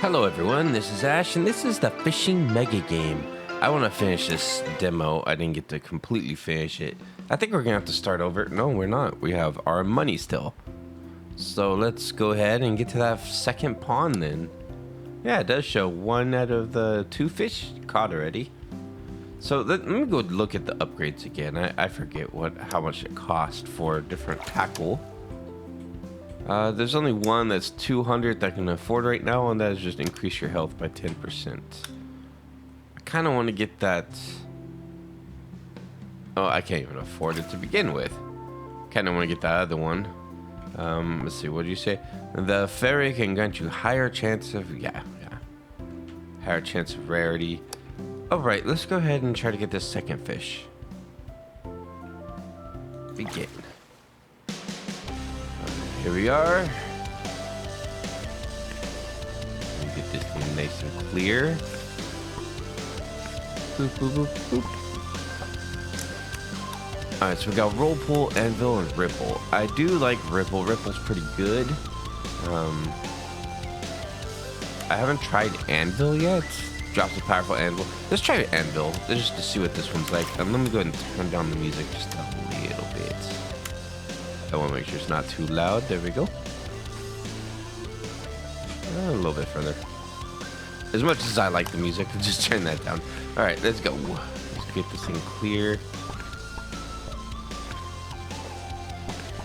Hello everyone, this is Ash, and this is the fishing mega game. I want to finish this demo. I didn't get to completely finish it. I think we're gonna have to start over. No, we're not. We have our money still. So let's go ahead and get to that second pond then. Yeah, it does show 1 out of the 2 fish caught already. So let me go look at the upgrades again. I forget how much it cost for different tackle. There's only one that's 200 that I can afford right now, and that is just increase your health by 10%. I kind of want to get that. Oh, I can't even afford it to begin with. Kind of want to get that other one. Let's see, what do you say? The ferry can grant you higher chance of, higher chance of rarity. Alright, let's go ahead and try to get this second fish. Begin. Here we are. Let me get this thing nice and clear. Boop, boop, boop, boop. Alright, so we got roll, pull, anvil, and ripple. I do like ripple. Ripple's pretty good. I haven't tried anvil yet. Drops a powerful anvil. Let's try anvil just to see what this one's like. And let me go ahead and turn down the music just a little bit. I want to make sure it's not too loud. There we go. A little bit further. As much as I like the music, just turn that down. All right, let's go. Let's get this thing clear.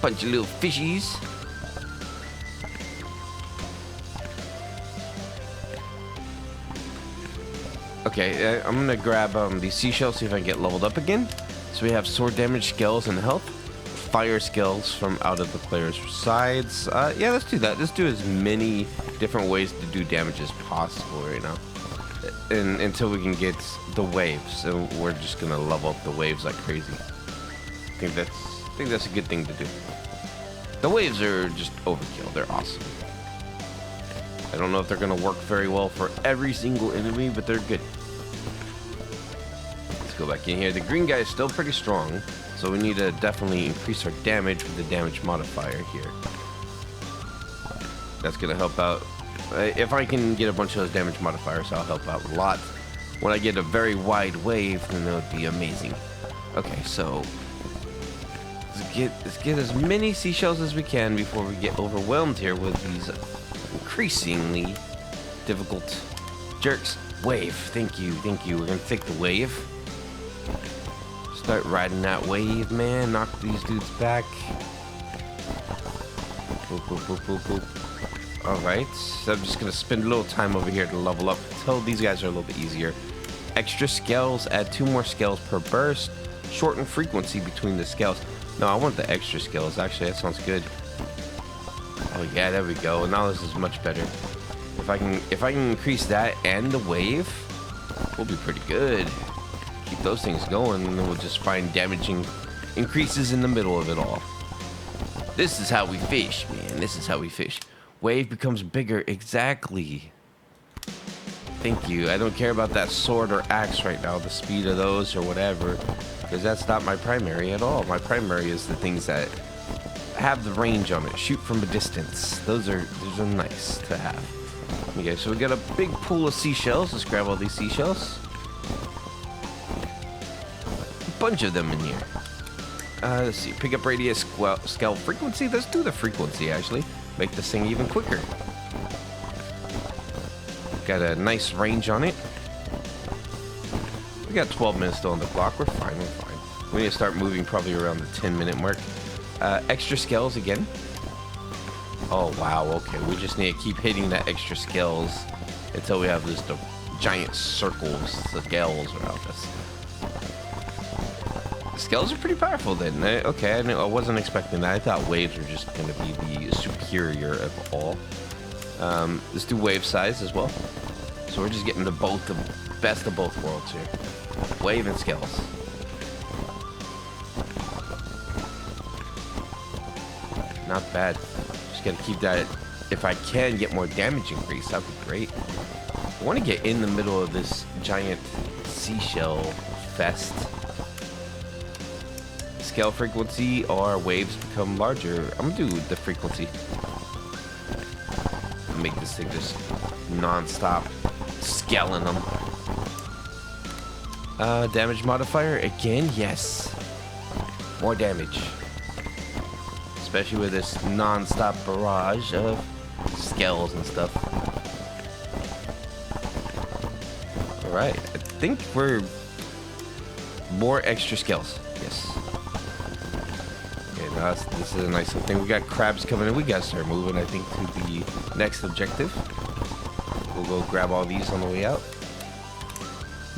Bunch of little fishies. Okay, I'm gonna grab these seashells, see if I can get leveled up again. So we have sword damage, scales, and health. Fire skills from out of the player's sides. Yeah, let's do that. Let's do as many different ways to do damage as possible right now, and until we can get the waves. And we're just gonna level up the waves like crazy. I think that's a good thing to do. The waves are just overkill. They're awesome. I don't know if they're gonna work very well for every single enemy, but they're good. Let's go back in here. The green guy is still pretty strong. So we need to definitely increase our damage with the damage modifier here. That's going to help out. If I can get a bunch of those damage modifiers, I'll help out a lot. When I get a very wide wave, then that would be amazing. Okay, so let's get as many seashells as we can before we get overwhelmed here with these increasingly difficult jerks. Wave, thank you. We're going to take the wave. Start riding that wave, man. Knock these dudes back. Boop, boop, boop, boop, boop. Alright, so I'm just going to spend a little time over here to level up until these guys are a little bit easier. Extra scales, add 2 more scales per burst. Shorten frequency between the scales. No, I want the extra scales. Actually, that sounds good. Oh yeah, there we go. Now this is much better. If I can increase that and the wave, we'll be pretty good. Keep those things going, and then we'll just find damaging increases in the middle of it all. This is how we fish, man. This is how we fish. Wave becomes bigger. Exactly. Thank you. I don't care about that sword or axe right now, the speed of those or whatever, because that's not my primary at all. My primary is the things that have the range on it. Shoot from a distance. Those are nice to have. Okay, so we got a big pool of seashells. Let's grab all these seashells. Bunch of them in here. Let's see, pick up radius, scale frequency. Let's do the frequency actually. Make this thing even quicker. Got a nice range on it. We got 12 minutes still on the clock. We're fine. We need to start moving probably around the 10-minute mark. Extra scales again. Oh wow, okay. We just need to keep hitting that extra scales until we have this giant circles, the scales around us. Scales are pretty powerful then. Okay, I wasn't expecting that. I thought waves were just going to be the superior of all. Let's do wave size as well. So we're just getting the best of both worlds here. Wave and scales. Not bad. Just got to keep that. If I can get more damage increase, that'd be great. I want to get in the middle of this giant seashell fest. Scale frequency or waves become larger. I'm gonna do the frequency. make this thing just non-stop scaling them. Damage modifier again, yes. More damage. Especially with this non-stop barrage of skells and stuff. Alright, I think we're more extra skells. Yes. Okay, now this is a nice little thing. We got crabs coming in. We gotta start moving, I think, to the next objective. We'll go grab all these on the way out.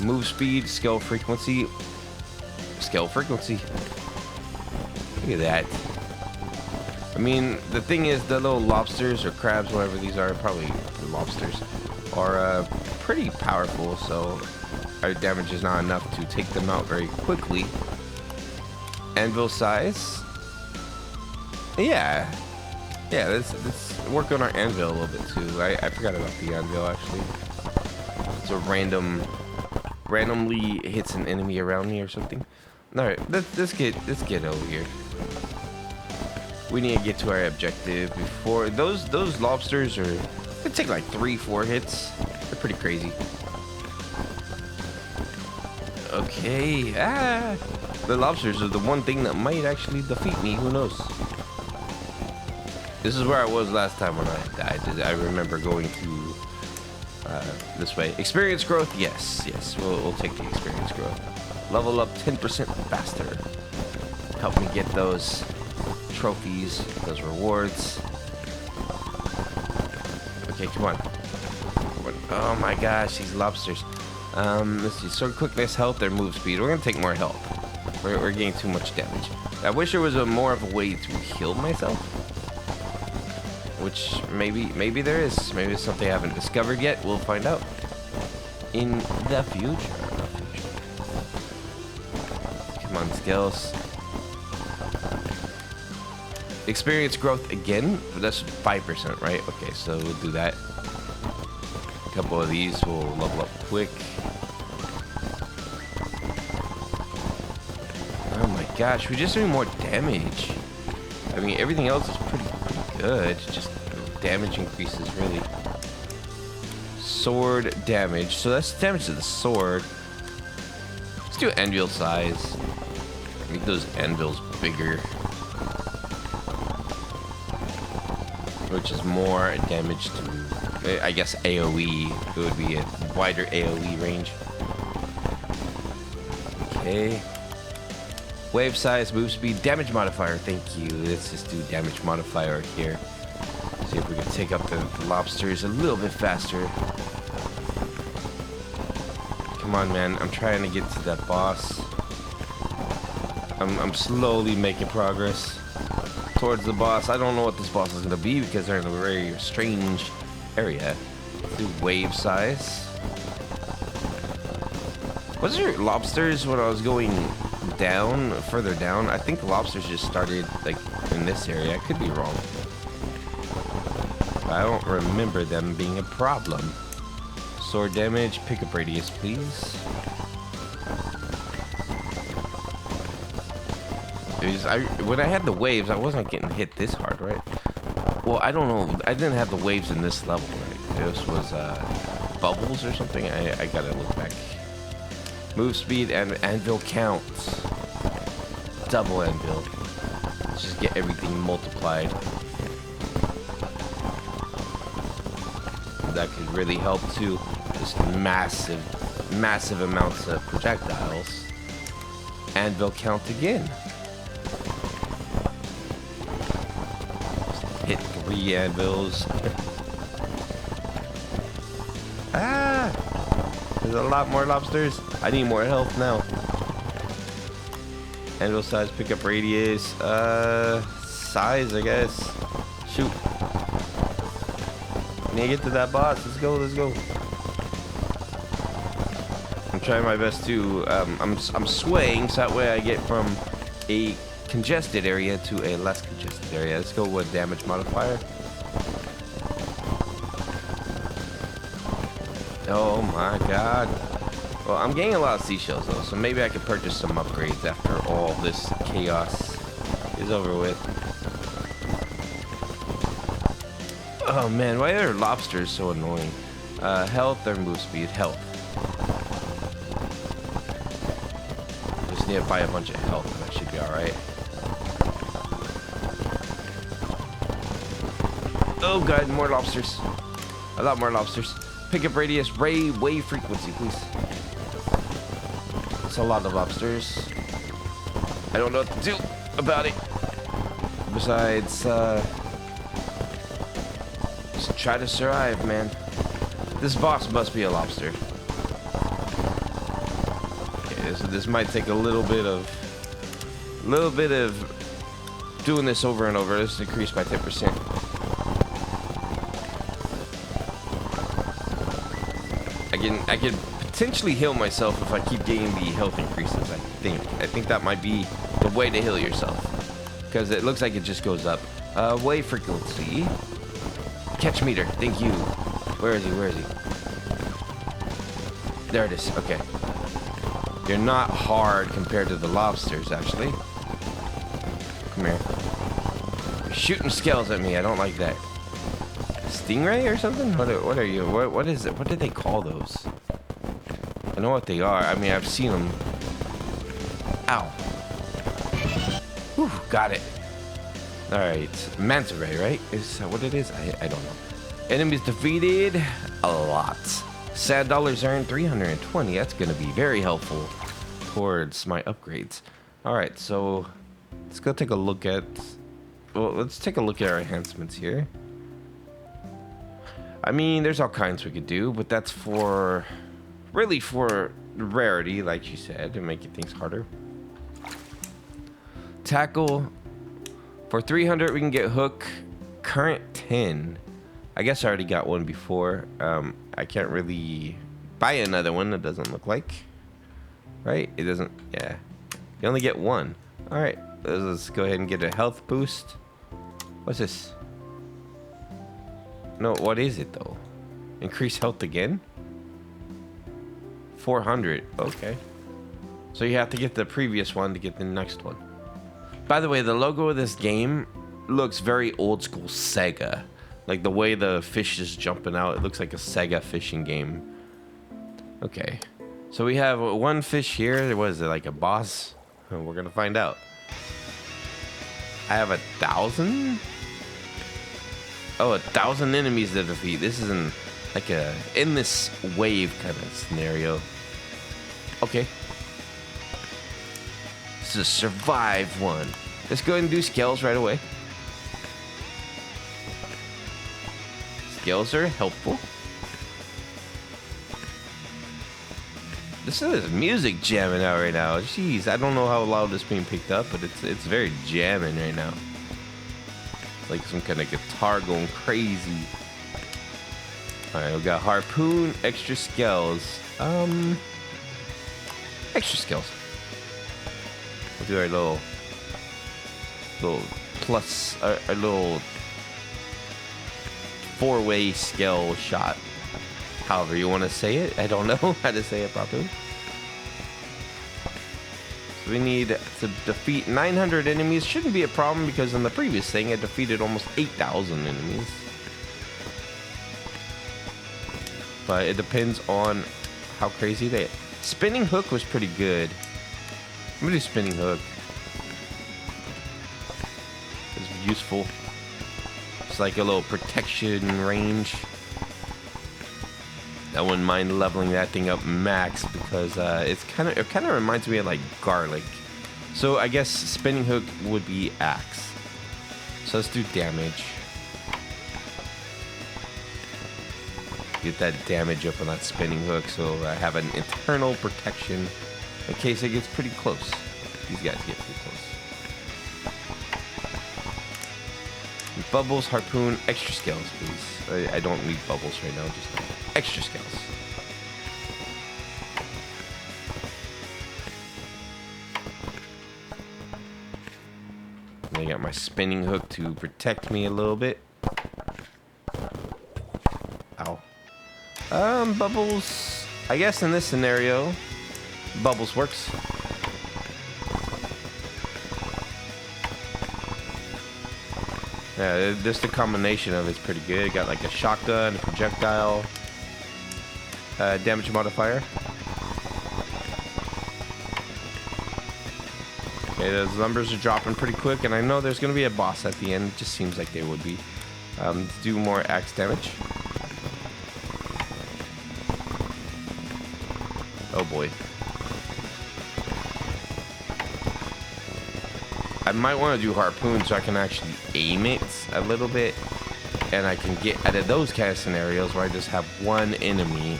Move speed, scale frequency. Scale frequency. Look at that. I mean, the thing is, the little lobsters or crabs, whatever these are, probably lobsters, are pretty powerful, so our damage is not enough to take them out very quickly. Anvil size. Yeah, let's work on our anvil a little bit too. I forgot about the anvil actually. It's a randomly hits an enemy around me or something. All right, let's get over here. We need to get to our objective before those lobsters are. They take like 3-4 hits. They're pretty crazy. Okay, the lobsters are the one thing that might actually defeat me. Who knows? This is where I was last time when I died. I remember going to this way. Experience growth, yes. We'll take the experience growth. Level up 10% faster. Help me get those trophies, those rewards. Okay, come on. Oh my gosh, these lobsters. Let's see. Sword quickness, health, or move speed. We're gonna take more health. We're getting too much damage. I wish there was more of a way to heal myself. Which maybe there is. Maybe it's something I haven't discovered yet. We'll find out in the future. Come on, skills. Experience growth again. That's 5%, right? Okay, so we'll do that. A couple of these will level up quick. Oh my gosh, we're just doing more damage. I mean, everything else is pretty good. Just damage increases, really. Sword damage. So that's damage to the sword. Let's do anvil size. Make those anvils bigger. Which is more damage to, I guess, AoE. It would be a wider AoE range. Okay. Wave size, move speed, damage modifier. Thank you. Let's just do damage modifier here. See if we can take up the lobsters a little bit faster. Come on, man. I'm trying to get to that boss. I'm slowly making progress towards the boss. I don't know what this boss is going to be because they're in a very strange area. Let's do wave size. Was there lobsters when I was going down, further down? I think the lobsters just started like in this area. I could be wrong. But I don't remember them being a problem. Sword damage, pickup radius, please. When I had the waves, I wasn't getting hit this hard, right? Well, I don't know. I didn't have the waves in this level, right? This was bubbles or something. I gotta look back. Move speed and anvil count. Double anvil. Let's just get everything multiplied. That could really help too. Just massive amounts of projectiles. Anvil count again. Hit 3 anvils. There's a lot more lobsters. I need more health now. Anvil size, pickup radius, size, I guess. Shoot. Need to get to that boss. Let's go. I'm trying my best to. I'm swaying so that way I get from a congested area to a less congested area. Let's go with damage modifier. Oh my god. Well, I'm getting a lot of seashells though, so maybe I could purchase some upgrades after all this chaos is over with. Oh man, why are lobsters so annoying? Health or move speed? Health. Just need to buy a bunch of health and that should be alright. Oh god, more lobsters. A lot more lobsters. Pick up radius, wave frequency, please. It's a lot of lobsters. I don't know what to do about it. Besides, just try to survive, man. This boss must be a lobster. Okay, so this might take a little bit of doing this over and over. Let's increase by 10%. I can potentially heal myself if I keep getting the health increases. I think that might be the way to heal yourself, because it looks like it just goes up. Wave frequency. Catch meter. Thank you. Where is he? Where is he? There it is. Okay. You're not hard compared to the lobsters, actually. Come here. You're shooting scales at me. I don't like that. Stingray or something? What are you? What is it? What do they call those? I know what they are. I mean, I've seen them. Ow. Whew, got it. All right, manta ray, right? Is that what it is? I don't know. Enemies defeated, a lot. Sad dollars earned, 320. That's gonna be very helpful towards my upgrades. All right, so let's go take a look at. Well, let's take a look at our enhancements here. I mean, there's all kinds we could do, but that's for really for rarity, like you said, and making things harder. Tackle. For 300, we can get hook. Current 10. I guess I already got one before. I can't really buy another one. It doesn't look like. Right? It doesn't. Yeah. You only get one. All right. Let's go ahead and get a health boost. What's this? No, what is it though? Increase health again? 400. Okay. So you have to get the previous one to get the next one. By the way, the logo of this game looks very old school Sega. Like the way the fish is jumping out, it looks like a Sega fishing game. Okay. So we have one fish here. What is it, like a boss? We're gonna find out. I have 1,000? Oh, 1,000 enemies to defeat. This is like a endless wave kind of scenario. Okay. This is a survive one. Let's go ahead and do scales right away. Scales are helpful. This is music jamming out right now. Jeez, I don't know how loud this being picked up, but it's very jamming right now. Like some kind of guitar going crazy. Alright, we got harpoon, extra scales. Extra scales. We'll do our little plus, our little 4-way scale shot. However you want to say it. I don't know how to say it properly. So we need to defeat 900 enemies. Shouldn't be a problem because in the previous thing I defeated almost 8,000 enemies. But it depends on how crazy they are. Spinning hook was pretty good. I'm gonna do spinning hook. It's useful. It's like a little protection range. I wouldn't mind leveling that thing up max because it kind of reminds me of like garlic. So I guess spinning hook would be axe. So let's do damage. Get that damage up on that spinning hook so I have an internal protection in case it gets pretty close. These guys get pretty close. Bubbles, harpoon, extra scales, please. I don't need bubbles right now, just extra scales. And I got my spinning hook to protect me a little bit. Ow. Bubbles. I guess in this scenario, bubbles works. Yeah, just the combination of it's pretty good. Got like a shotgun, a projectile, damage modifier. Okay, those numbers are dropping pretty quick, and I know there's going to be a boss at the end. It just seems like they would be. Do more axe damage. Oh boy. I might want to do harpoon so I can actually aim it a little bit, and I can get out of those kind of scenarios where I just have one enemy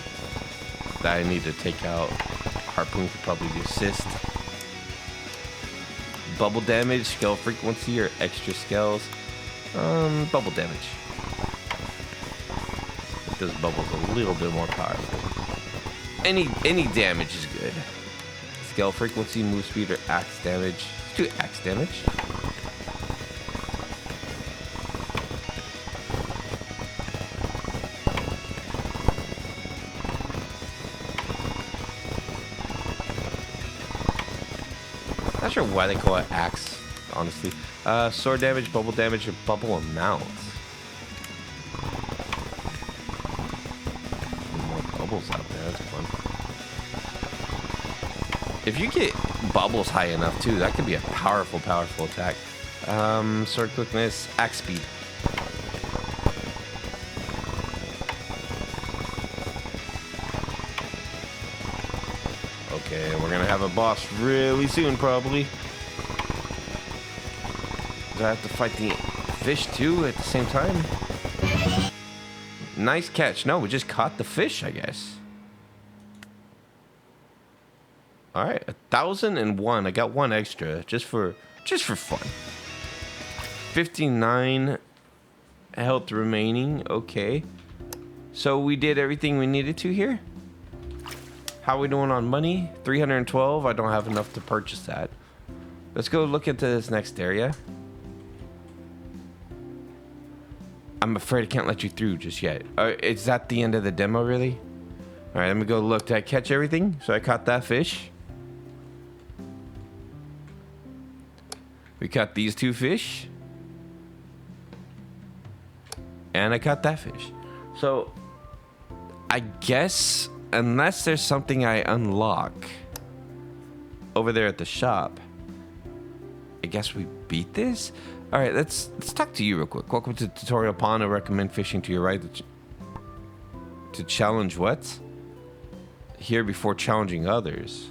that I need to take out. Harpoon could probably assist. Bubble damage, scale frequency, or extra scales. Bubble damage. Those bubbles a little bit more powerful. Any damage is good. Scale frequency, move speed, or axe damage. Let's do axe damage. Not sure why they call it axe, honestly. Sword damage, bubble damage, or bubble amount. More bubbles out there, that's fun. If you get bubbles high enough too, that could be a powerful attack. Sword quickness, axe speed. Okay, we're gonna have a boss really soon, probably. Do I have to fight the fish too at the same time? Nice catch. No, we just caught the fish, I guess. All right, 1,001. I got one extra just for fun. 59 health remaining. Okay, so we did everything we needed to here. How are we doing on money? 312. I don't have enough to purchase that. Let's go look into this next area. I'm afraid I can't let you through just yet. Is that the end of the demo, really? All right, let me go look. Did I catch everything? So I caught that fish. We caught these two fish. And I caught that fish. So I guess unless there's something I unlock over there at the shop, I guess we beat this. All right, let's talk to you real quick. Welcome to Tutorial Pond. I recommend fishing to your right to challenge what? Here before challenging others.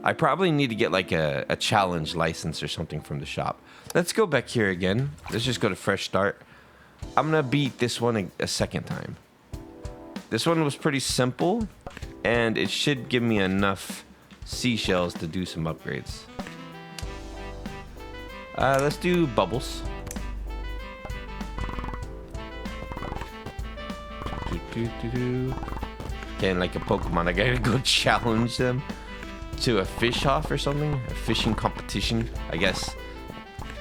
I probably need to get like a challenge license or something from the shop. Let's go back here again. Let's just go to fresh start. I'm gonna beat this one a second time. This one was pretty simple, and it should give me enough seashells to do some upgrades. Let's do bubbles. Okay, like a Pokemon, I gotta go challenge them to a fish off or something, a fishing competition, I guess.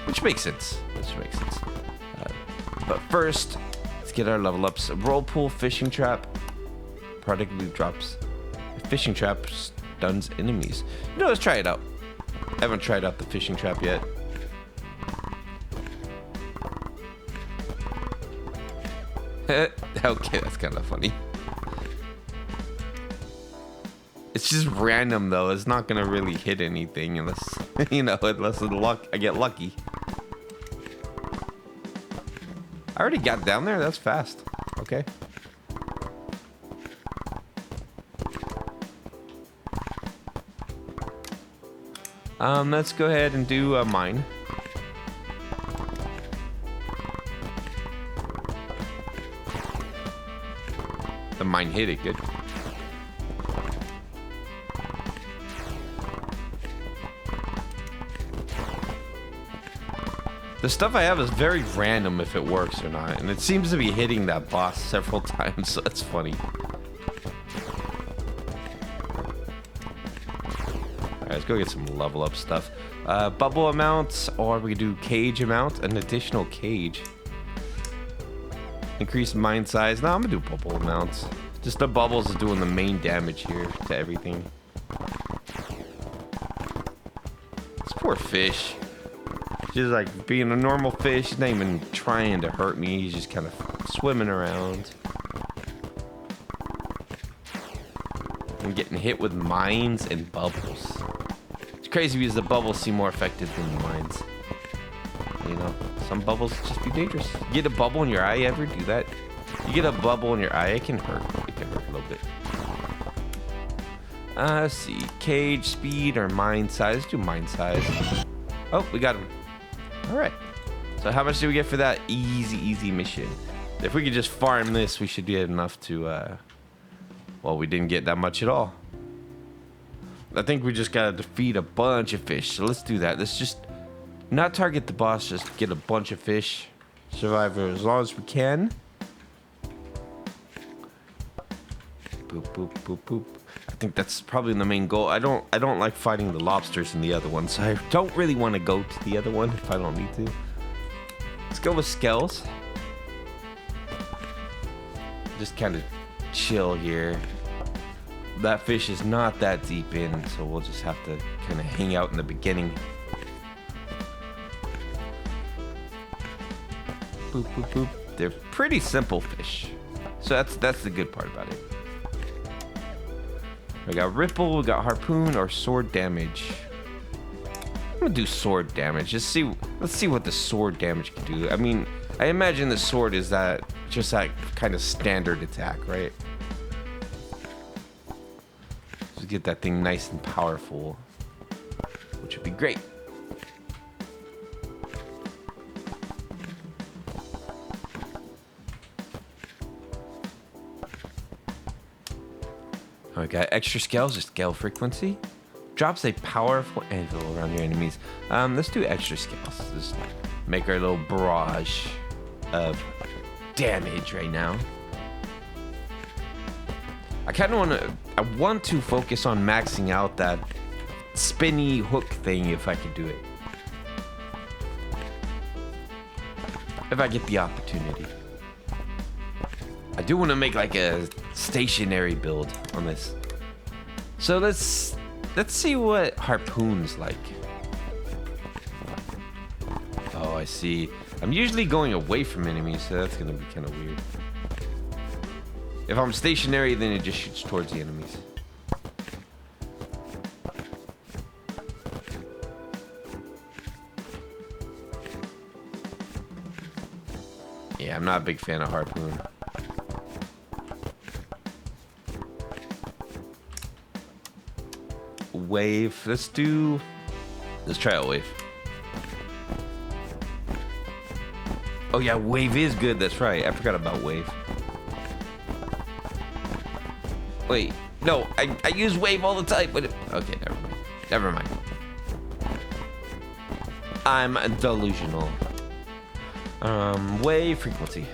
Which makes sense. But first, let's get our level ups. Whirlpool fishing trap. Product loot drops. A fishing trap stuns enemies. You know, let's try it out. I haven't tried out the fishing trap yet. Okay, that's kind of funny. It's just random though. It's not gonna really hit anything unless, you know, unless I get lucky. I already got down there. That's fast. Okay. Let's go ahead and do mine. The mine hit it good. The stuff I have is very random if it works or not, and it seems to be hitting that boss several times, so that's funny. Alright, let's go get some level up stuff. Bubble amounts, or we do cage amount, an additional cage. Increase mine size. No, I'm gonna do bubble amounts. Just the bubbles is doing the main damage here to everything. This poor fish. Just like being a normal fish. He's not even trying to hurt me. He's just kind of swimming around. I'm getting hit with mines and bubbles. It's crazy because the bubbles seem more effective than the mines. You know, some bubbles just be dangerous. You get a bubble in your eye, ever do that? You get a bubble in your eye, it can hurt. It can hurt a little bit. Let's see. Cage speed or mine size. Let's do mine size. Oh, we got him. All right. So how much do we get for that easy mission? If we could just farm this, we should get enough to, well, we didn't get that much at all. I think we just gotta defeat a bunch of fish. So let's do that. Let's just not target the boss, just get a bunch of fish. Survive for as long as we can. Boop, boop, boop, boop. I think that's probably the main goal. I don't like fighting the lobsters in the other one, so I don't really want to go to the other one if I don't need to. Let's go with scales. Just kind of chill here. That fish is not that deep in, so we'll just have to kind of hang out in the beginning. Boop, boop, boop. They're pretty simple fish, so that's the good part about it. We got ripple, we got harpoon, or sword damage. I'm gonna do sword damage. Let's see what the sword damage can do. I mean, I imagine the sword is just that kind of standard attack, right? Just get that thing nice and powerful, which would be great. We got extra scales or scale frequency. Drops a powerful anvil around your enemies. Let's do extra scales. Just make our little barrage of damage right now. I want to focus on maxing out that spinny hook thing if I could do it. If I get the opportunity. I do want to make like a stationary build on this. So let's see what harpoon's like. Oh, I see. I'm usually going away from enemies, so that's gonna be kind of weird. If I'm stationary, then it just shoots towards the enemies. Yeah, I'm not a big fan of harpoon. Wave. Let's try a wave. Oh yeah, wave is good. That's right. I forgot about wave. Wait, no, I use wave all the time, but okay, never mind. I'm delusional. Wave frequency.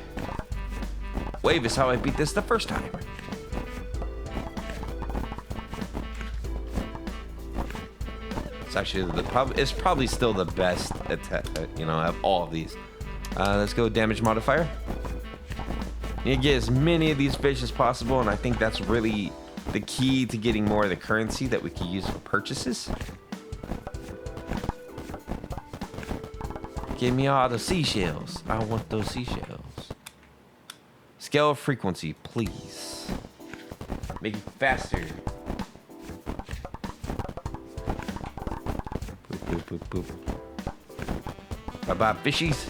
Wave is how I beat this the first time. It's actually it's probably still the best attack, of all of these. Let's go damage modifier. You get as many of these fish as possible, and I think that's really the key to getting more of the currency that we can use for purchases. Give me all the seashells. I want those seashells. Scale of frequency, please. Make it faster. Boop, boop, boop, boop. Bye-bye, fishies.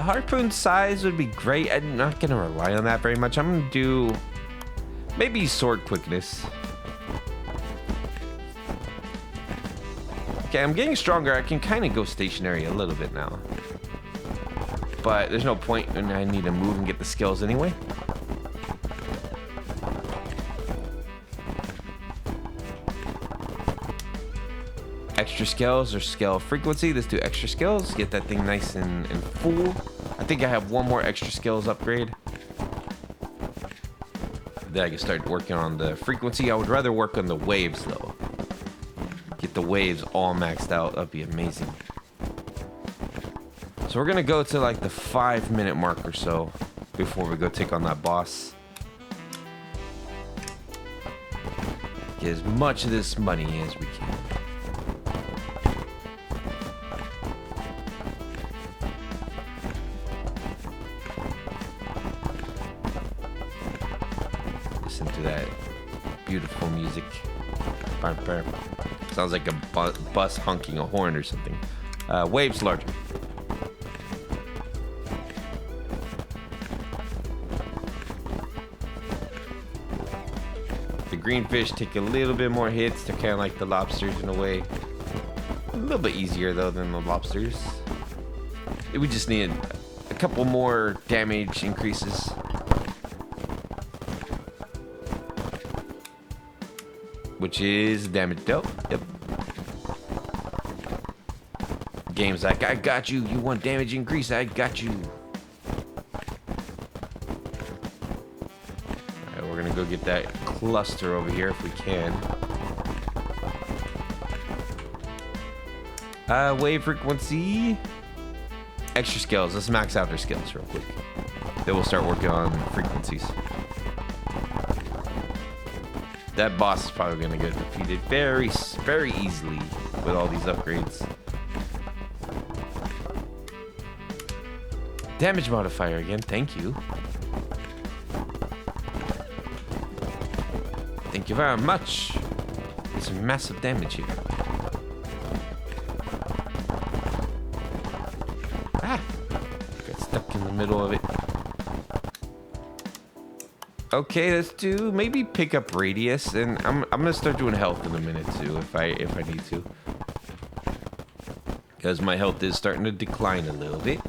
Harpoon size would be great. I'm not gonna rely on that very much. I'm gonna do maybe sword quickness. Okay, I'm getting stronger. I can kind of go stationary a little bit now, but there's no point, and I need to move and get the skills anyway. Extra scales or scale frequency. Let's do extra scales. Get that thing nice and full. I think I have one more extra scales upgrade. Then I can start working on the frequency. I would rather work on the waves though. Get the waves all maxed out. That'd be amazing. So we're gonna go to like the 5-minute mark or so before we go take on that boss. get as much of this money as we can. Listen to that beautiful music. Sounds like a bus honking a horn or something. Waves larger. The green fish take a little bit more hits. They're kind of like the lobsters in a way. A little bit easier though than the lobsters. We just need a couple more damage increases. Which is damage dealt. Yep. Game's like, I got you. You want damage increase? I got you. Alright, we're gonna go get that cluster over here if we can. Wave frequency. Extra skills. Let's max out their skills real quick. Then we'll start working on frequencies. That boss is probably gonna get defeated very, very easily with all these upgrades. Damage modifier again, thank you. Thank you very much. It's massive damage here. Ah! Got stuck in the middle of it. Okay, let's do maybe pick up radius, and I'm gonna start doing health in a minute too, if I need to, because my health is starting to decline a little bit.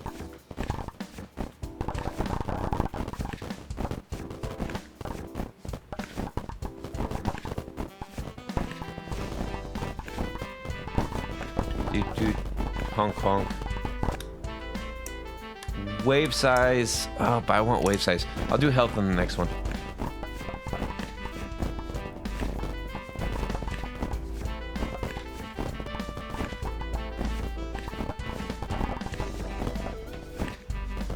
Doot, honk honk. Wave size. Oh, but I want wave size. I'll do health on the next one.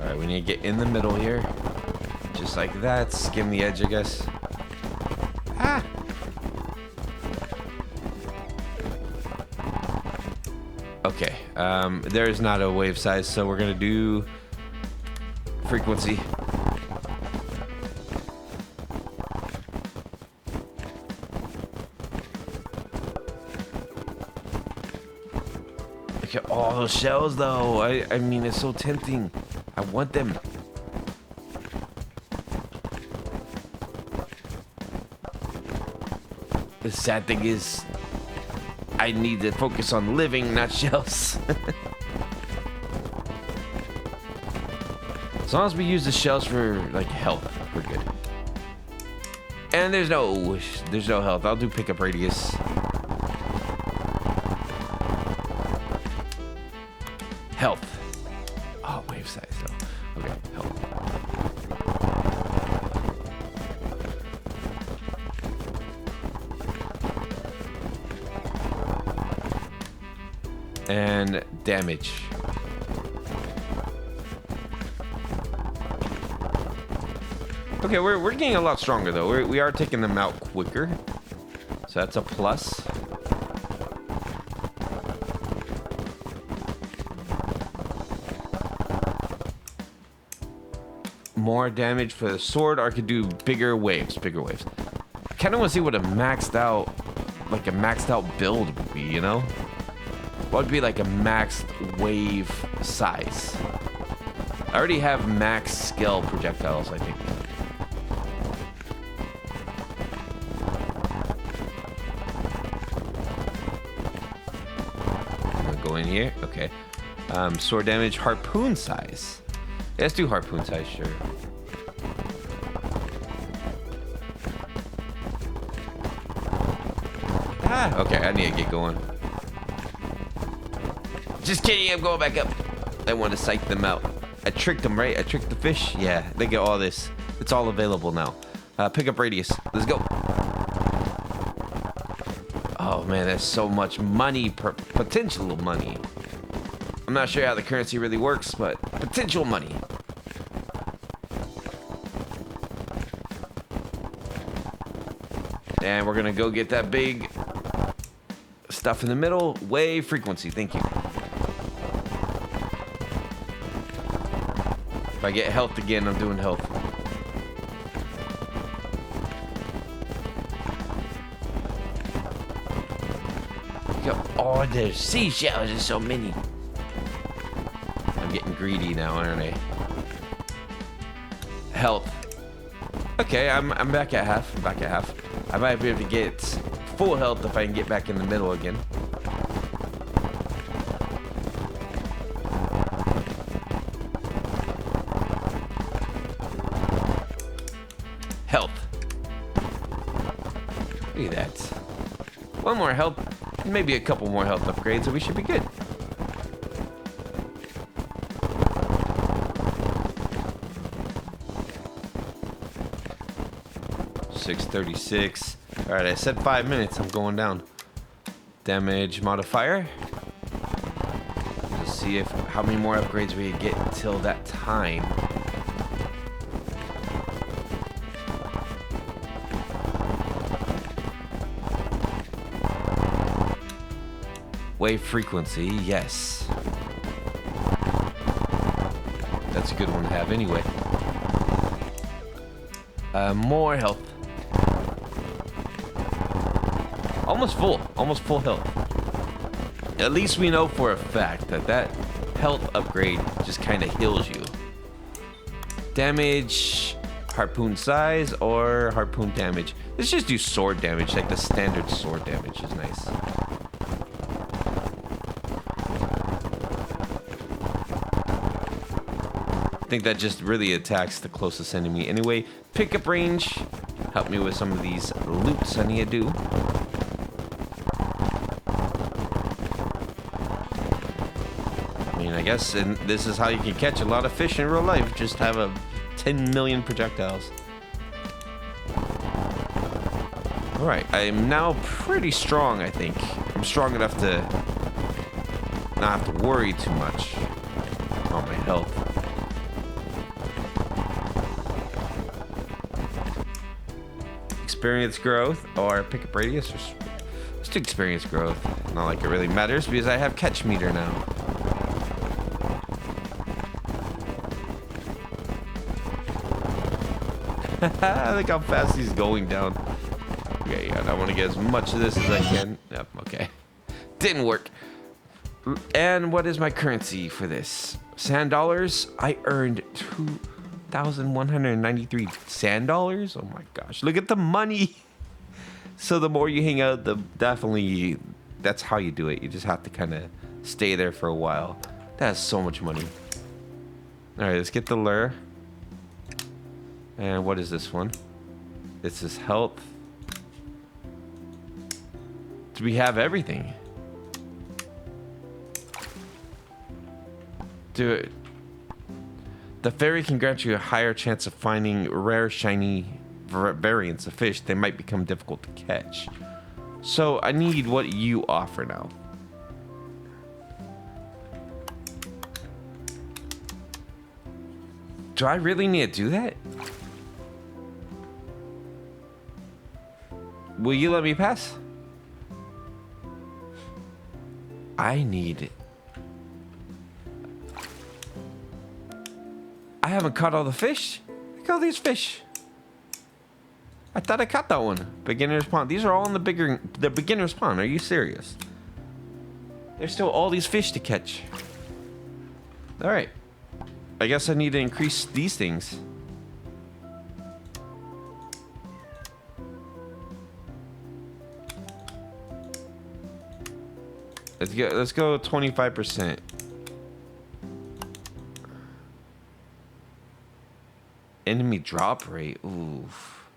Alright, we need to get in the middle here. Just like that. Skim the edge, I guess. Ah! Okay, there's not a wave size, so we're gonna do frequency. Look at all those shells though. I mean, it's so tempting. I want them. The sad thing is, I need to focus on living, not shells. As long as we use the shells for like health, we're good. And there's no health. I'll do pickup radius. Health. Oh, wave size though. Okay, health. And damage. Okay, we're getting a lot stronger though. We are taking them out quicker, so that's a plus. More damage for the sword, or I could do bigger waves. Bigger waves. I kind of want to see what a maxed out build would be. You know, what would be like a maxed wave size? I already have max scale projectiles, I think. Go in here. Okay. Sword damage, harpoon size. Yeah, let's do harpoon size, sure. Ah, okay, I need to get going. Just kidding, I'm going back up. I want to psych them out. I tricked them, right? I tricked the fish. Yeah, they get all this. It's all available now. Pick up radius. Let's go. Oh man, that's so much money, potential money. I'm not sure how the currency really works, but potential money. And we're gonna go get that big stuff in the middle. Wave frequency, thank you. If I get health again, I'm doing health. Oh, there's seashells. There's so many. I'm getting greedy now, aren't I? Health. Okay, I'm back at half. I'm back at half. I might be able to get full health if I can get back in the middle again. Health. Look at that. One more health. Maybe a couple more health upgrades, and we should be good. $636. All right, I said 5 minutes. I'm going down. Damage modifier. Let's see how many more upgrades we can get until that time. Wave frequency, yes. That's a good one to have anyway. More health. Almost full health. At least we know for a fact that health upgrade just kind of heals you. Damage, harpoon size, or harpoon damage. Let's just do sword damage, like the standard sword damage is nice. I think that just really attacks the closest enemy. Anyway, pickup range. Help me with some of these loots I need to do. I mean, I guess this is how you can catch a lot of fish in real life. Just have 10 million projectiles. Alright, I am now pretty strong, I think. I'm strong enough to not have to worry too much about my health. Experience growth or pickup radius. Let's do experience growth. Not like it really matters because I have catch meter now. Look how fast he's going down. Okay, I want to get as much of this as I can. Yep, okay. Didn't work. And what is my currency for this? Sand dollars. I earned 2,193 sand dollars. Oh my gosh, look at the money. So the more you hang out, that's how you do it. You just have to kind of stay there for a while. That's so much money. All right, let's get the lure. And what is this one? This is health. Do we have everything? Do it. The fairy can grant you a higher chance of finding rare, shiny variants of fish. They might become difficult to catch. So I need what you offer now. Do I really need to do that? Will you let me pass? I need it. I haven't caught all the fish. Look at all these fish. I thought I caught that one. Beginner's pond. These are all in the beginner's pond. Are you serious? There's still all these fish to catch. All right. I guess I need to increase these things. Let's go 25%. Enemy drop rate. Oof.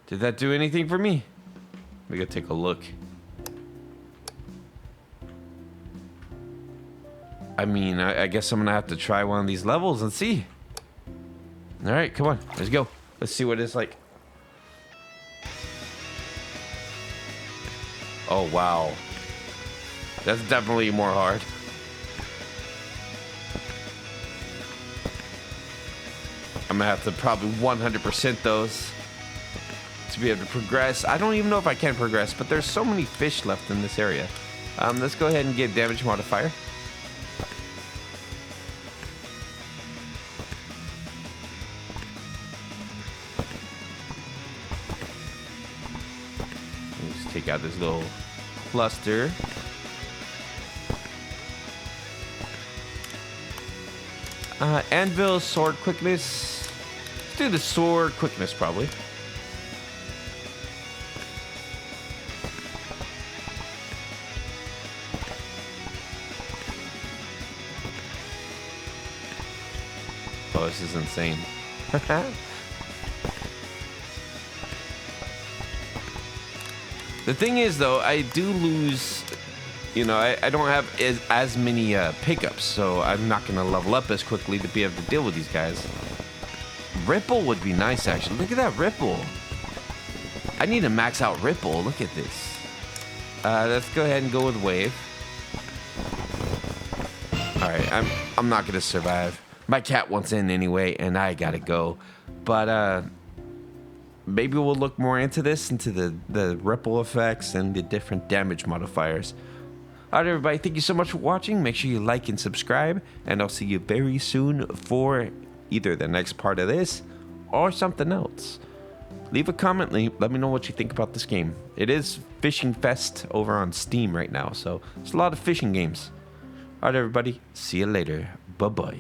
Did that do anything for me? We gotta take a look. I mean, I guess I'm gonna have to try one of these levels and see. All right, come on, let's go. Let's see what it's like. Oh, wow. That's definitely more hard. I'm gonna have to probably 100% those to be able to progress. I don't even know if I can progress, but there's so many fish left in this area. Let's go ahead and get damage modifier. Let's take out this little cluster. Anvil, sword quickness. Let's do the sword quickness probably. Oh, this is insane. The thing is, though, I do lose, you know, I don't have as many pickups, so I'm not going to level up as quickly to be able to deal with these guys. Ripple would be nice, actually. Look at that Ripple. I need to max out Ripple. Look at this. Let's go ahead and go with Wave. All right, I'm not going to survive. My cat wants in anyway, and I got to go. But maybe we'll look more into this, into the ripple effects and the different damage modifiers. All right, everybody, thank you so much for watching. Make sure you like and subscribe, and I'll see you very soon for either the next part of this or something else. Leave a comment, let me know what you think about this game. It is Fishing Fest over on Steam right now, so it's a lot of fishing games. All right, everybody, see you later. Bye-bye.